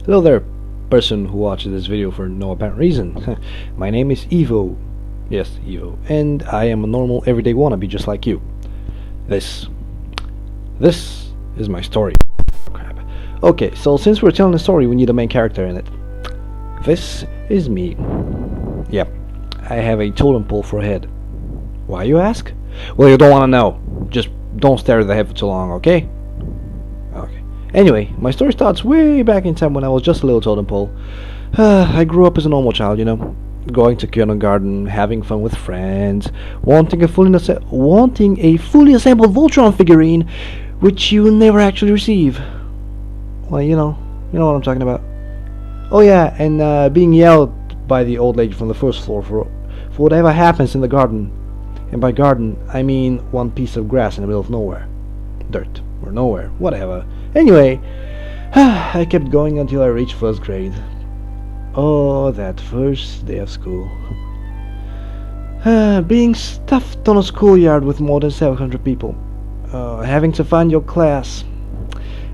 Hello there, person who watches this video for no apparent reason. My name is Evo. Yes, Evo. And I am a normal everyday wannabe just like you. This is my story. Crap. Okay, so since we're telling a story, we need a main character in it. This is me. Yep, I have a totem pole for a head. Why, you ask? Well, you don't want to know. Just don't stare at the head for too long, okay? Okay. Anyway, my story starts way back in time when I was just a little totem pole. I grew up as a normal child, you know, going to kindergarten, having fun with friends, wanting a fully assembled Voltron figurine, which you will never actually receive. Well, you know what I'm talking about. Oh yeah, and being yelled by the old lady from the first floor for whatever happens in the garden. And by garden, I mean one piece of grass in the middle of nowhere. Dirt, or nowhere, whatever. Anyway, I kept going until I reached first grade. Oh, that first day of school. Being stuffed on a schoolyard with more than 700 people. Having to find your class.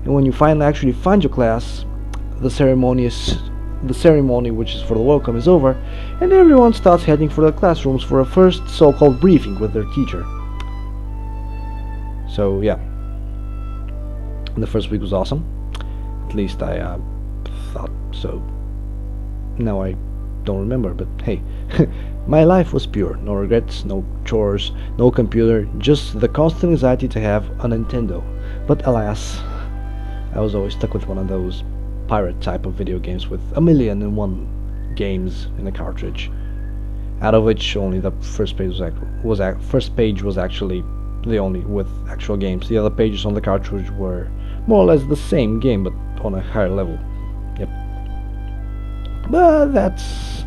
And when you finally actually find your class, the ceremony, which is for the welcome, is over, and everyone starts heading for the classrooms for a first so-called briefing with their teacher. So yeah, the first week was awesome. At least I thought so. Now I don't remember, but hey, my life was pure. No regrets, no chores, no computer, just the constant anxiety to have a Nintendo. But alas, I was always stuck with one of those pirate type of video games with 1,000,001 games in a cartridge, out of which only the first page was actually the only with actual games. The other pages on the cartridge were more or less the same game but on a higher level. Yep. But that's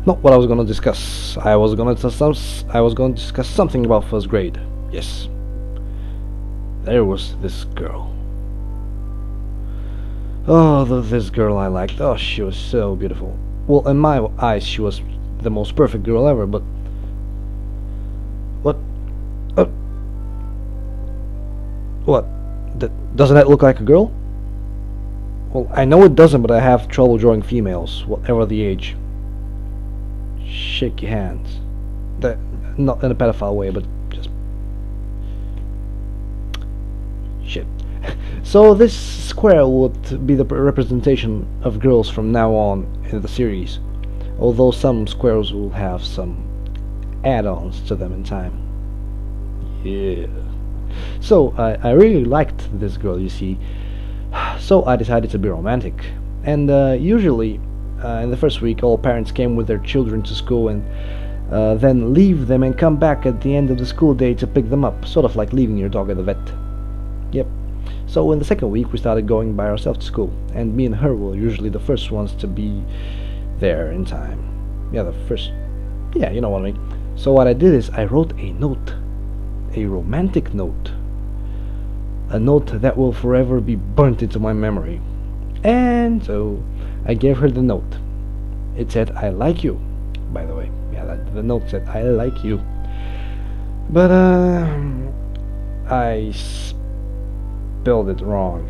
not what I was going to discuss. I was going to discuss something about first grade. Yes. There was this girl. Oh, this girl I liked. Oh, she was so beautiful. Well, in my eyes, she was the most perfect girl ever, but... What? What? Doesn't that look like a girl? Well, I know it doesn't, but I have trouble drawing females, whatever the age. Shake your hands. Not in a pedophile way, but just... Shit. So this square would be the representation of girls from now on in the series, although some squares will have some add-ons to them in time. Yeah. So I really liked this girl, you see, so I decided to be romantic. And usually in the first week all parents came with their children to school and then leave them and come back at the end of the school day to pick them up, sort of like leaving your dog at the vet. Yep. So in the second week we started going by ourselves to school, and me and her were usually the first ones to be there in time. Yeah, you know what I mean. So what I did is I wrote a note, a romantic note, a note that will forever be burnt into my memory. And so I gave her the note. It said, "I like you," by the way. Yeah, the note said, "I like you." But I spelled it wrong,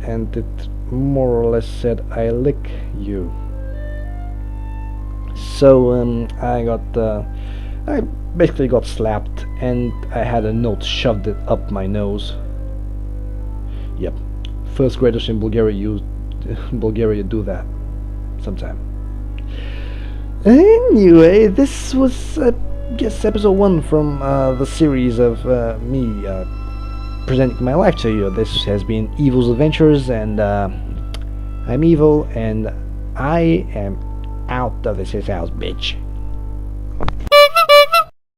and it more or less said, "I lick you." So I basically got slapped, and I had a note shoved it up my nose. Yep, first graders in Bulgaria do that sometime. Anyway, this was I guess episode 1 from the series of me presenting my life to you. This has been Evo's Adventures, and I'm Evo, and I am out of this house, bitch.